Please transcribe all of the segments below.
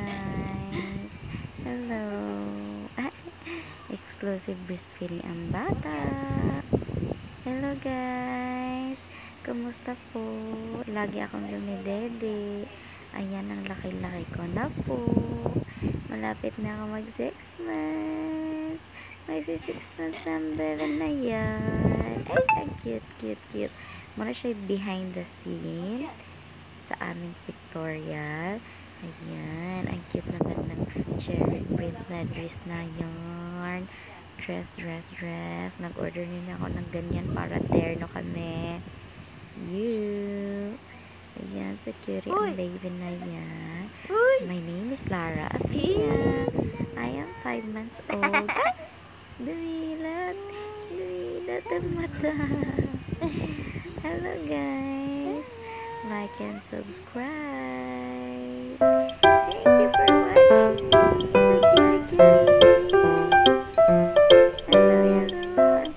guys! Hello! Exclusive breastfeeding ang bata! Hello guys! Kumusta po? Lagi akong lumidede. Ayan, ang laki-laki ko na po. Malapit na ako mag 6 months. Mag 6 months number na yan. Ay, ang cute. Muna siya behind the scene sa aming pictorial. Ayan, ang cute naman ng cherry print na dress na yarn. Dress. Nag-order din ako ng ganyan para terno kami. Ayan, so cute ang baby na yan. My name is Lara Afia. I am 5 months old. Dumilat ang mata. Hello guys. Like and subscribe. Thank you for watching. So cute. Hello. Ang cute naman.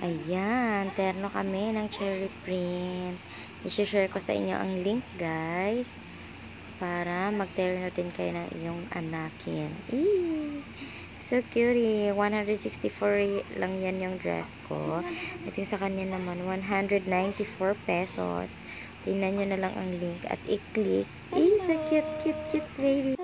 Ayan, terno kami ng cherry print. I-share ko sa inyo ang link guys para mag-terno din kayo ng iyong anakin. So cute. 164 lang yan yung dress ko. I think sa kanya naman 194 pesos. Tingnan nyo na lang ang link at i-click. So cute baby.